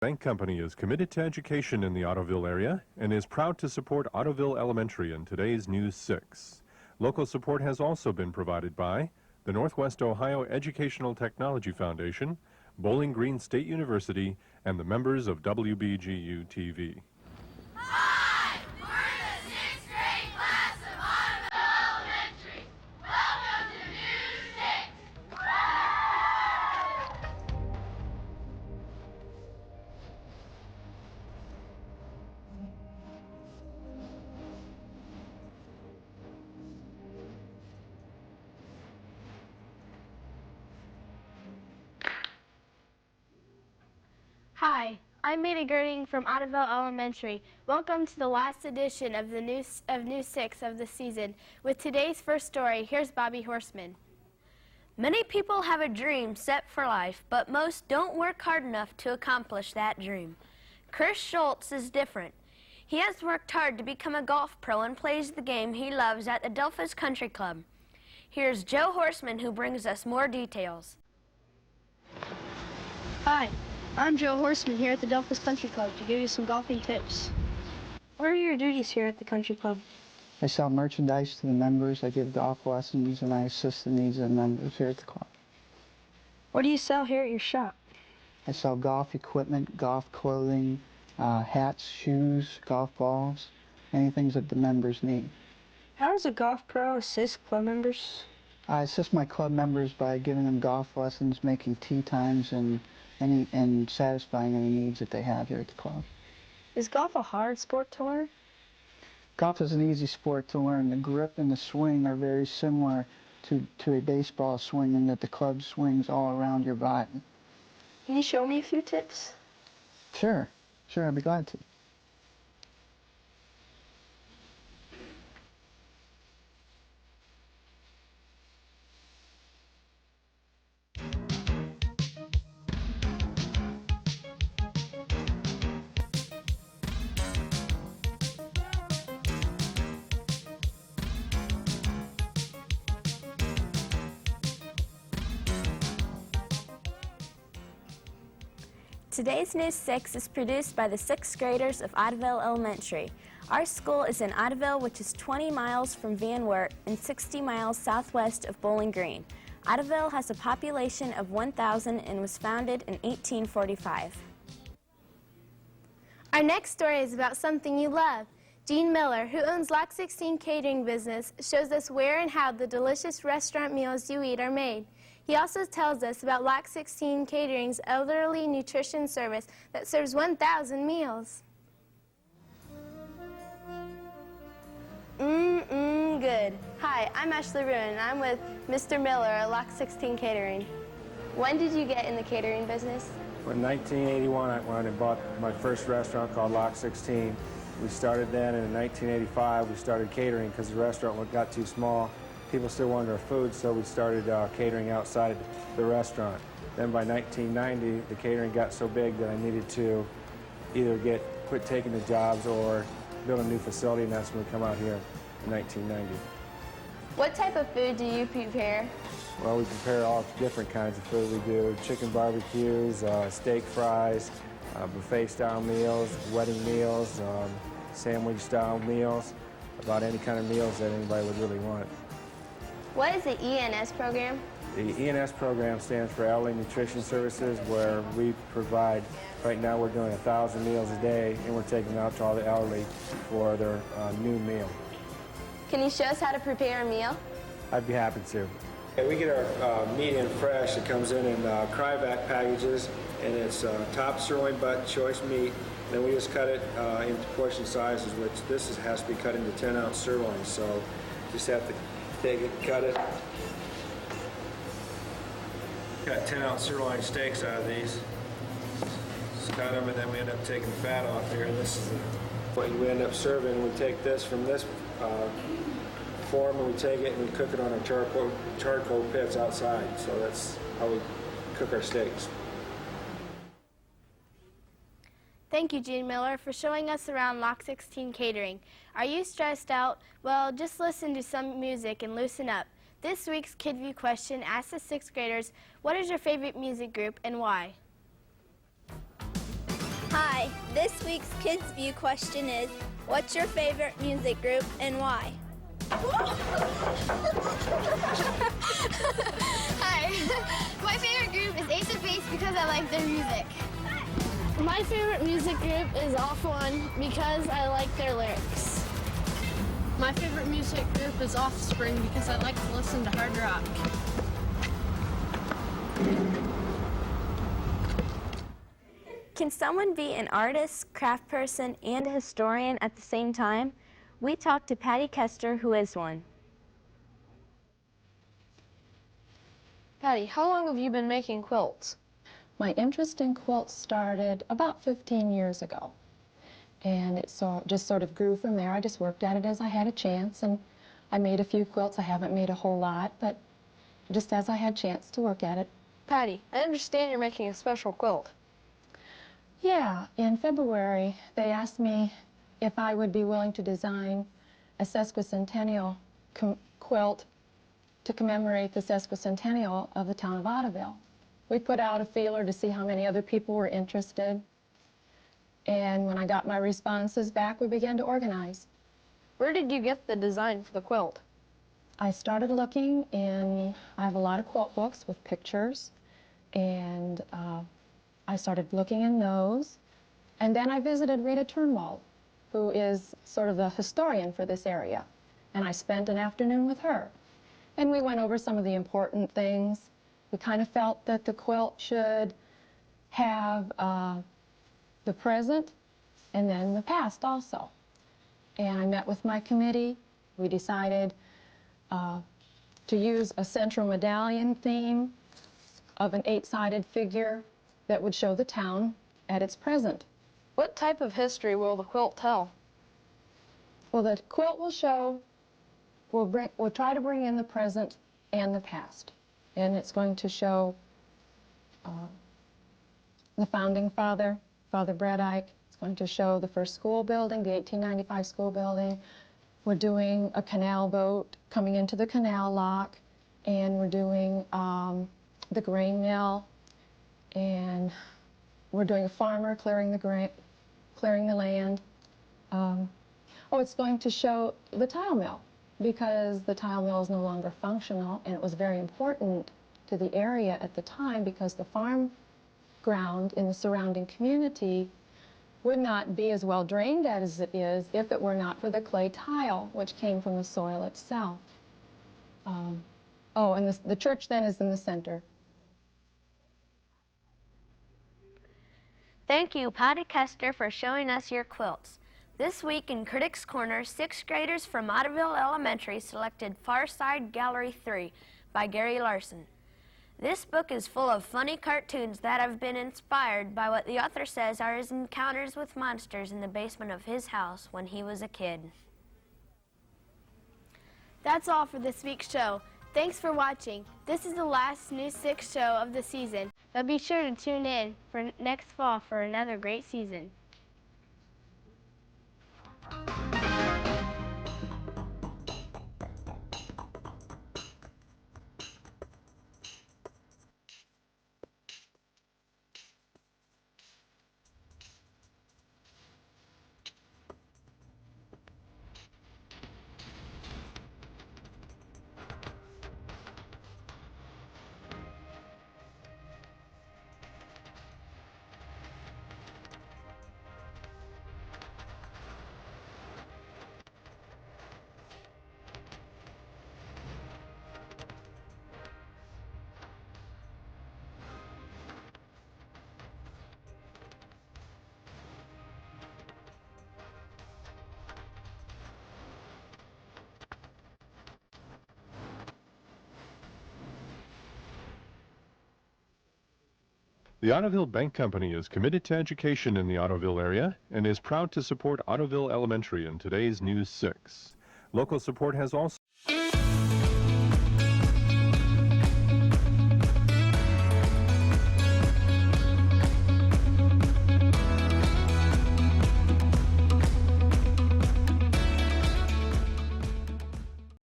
Bank Company is committed to education in the Ottoville area and is proud to support Ottoville Elementary in today's News 6. Local support has also been provided by the Northwest Ohio Educational Technology Foundation, Bowling Green State University, and the members of WBGU-TV. Hi! We're the 6th grade class of Ottoville Elementary. Welcome to News 6! Hi, I'm Maida Girding from Ottoville Elementary. Welcome to the last edition of News 6 of the season. With today's first story, here's Bobby Horseman. Many people have a dream set for life, but most don't work hard enough to accomplish that dream. Chris Schultz is different. He has worked hard to become a golf pro and plays the game he loves at Adelphus Country Club. Here's Joe Horseman, who brings us more details. Hi, I'm Joe Horseman here at the Adelphus Country Club to give you some golfing tips. What are your duties here at the country club? I sell merchandise to the members, I give golf lessons, and I assist the needs of the members here at the club. What do you sell here at your shop? I sell golf equipment, golf clothing, hats, shoes, golf balls, anything that the members need. How does a golf pro assist club members? I assist my club members by giving them golf lessons, making tee times, and satisfying any needs that they have here at the club. Is golf a hard sport to learn? Golf is an easy sport to learn. The grip and the swing are very similar to a baseball swing in that the club swings all around your body. Can you show me a few tips? Sure, I'd be glad to. Today's News 6 is produced by the 6th graders of Ottoville Elementary. Our school is in Ottoville, which is 20 miles from Van Wert and 60 miles southwest of Bowling Green. Ottoville has a population of 1,000 and was founded in 1845. Our next story is about something you love. Gene Miller, who owns Lock 16 Catering business, shows us where and how the delicious restaurant meals you eat are made. He also tells us about Lock 16 Catering's elderly nutrition service that serves 1,000 meals. Good. Hi, I'm Ashley Ruin, and I'm with Mr. Miller at Lock 16 Catering. When did you get in the catering business? In 1981, when I bought my first restaurant called Lock 16. We started then, and in 1985, we started catering because the restaurant got too small. People still wanted our food, so we started catering outside the restaurant. Then by 1990, the catering got so big that I needed to either quit taking the jobs or build a new facility, and that's when we come out here in 1990. What type of food do you prepare? Well, we prepare all different kinds of food. We do chicken barbecues, steak fries, buffet-style meals, wedding meals, sandwich-style meals, about any kind of meals that anybody would really want. What is the ENS program? The ENS program stands for Elderly Nutrition Services, where we provide, right now we're doing 1,000 meals a day, and we're taking out to all the elderly for their new meal. Can you show us how to prepare a meal? I'd be happy to. We get our meat in fresh. It comes in cryovac packages, and it's top sirloin butt choice meat. Then we just cut it into portion sizes, which has to be cut into 10-ounce sirloins. So just have to take it, cut it. Got 10-ounce sirloin steaks out of these. Just cut them, and then we end up taking the fat off here. And this is what we end up serving. We take this from this form, and we take it and we cook it on our charcoal pits outside. So that's how we cook our steaks. Thank you, Gene Miller, for showing us around Lock 16 Catering. Are you stressed out? Well, just listen to some music and loosen up. This week's Kid View question asks the 6th graders, what is your favorite music group and why? This week's Kids View question is, what's your favorite music group and why? Hi. My favorite group is Ace of Base because I like their music. My favorite music group is Off One because I like their lyrics. My favorite music group is Offspring because I like to listen to hard rock. Can someone be an artist, craft person, and a historian at the same time? We talked to Patty Kester, who is one. Patty, how long have you been making quilts? My interest in quilts started about 15 years ago, and it just sort of grew from there. I just worked at it as I had a chance, and I made a few quilts. I haven't made a whole lot, but just as I had a chance to work at it. Patty, I understand you're making a special quilt. Yeah, in February, they asked me if I would be willing to design a sesquicentennial quilt to commemorate the sesquicentennial of the town of Ottoville. We put out a feeler to see how many other people were interested, and when I got my responses back, we began to organize. Where did you get the design for the quilt? I started looking I have a lot of quilt books with pictures, and I started looking in those, and then I visited Rita Turnwald, who is sort of the historian for this area, and I spent an afternoon with her. And we went over some of the important things. We kind of felt that the quilt should have the present and then the past also. And I met with my committee. We decided to use a central medallion theme of an 8-sided figure that would show the town at its present. What type of history will the quilt tell? Well, the quilt will show, we'll try to bring in the present and the past. And it's going to show the founding father, Father Brad Ike. It's going to show the first school building, the 1895 school building. We're doing a canal boat coming into the canal lock, and we're doing the grain mill, and we're doing a farmer clearing the land. It's going to show the tile mill, because the tile mill is no longer functional, and it was very important to the area at the time because the farm ground in the surrounding community would not be as well drained as it is if it were not for the clay tile, which came from the soil itself. And the church then is in the center. Thank you, Patty Kester, for showing us your quilts. This week in Critics Corner, 6th graders from Ottoville Elementary selected Far Side Gallery 3 by Gary Larson. This book is full of funny cartoons that have been inspired by what the author says are his encounters with monsters in the basement of his house when he was a kid. That's all for this week's show. Thanks for watching. This is the last News 6 show of the season, but be sure to tune in for next fall for another great season. The Ottoville Bank Company is committed to education in the Ottoville area and is proud to support Ottoville Elementary in today's News 6. Local support has also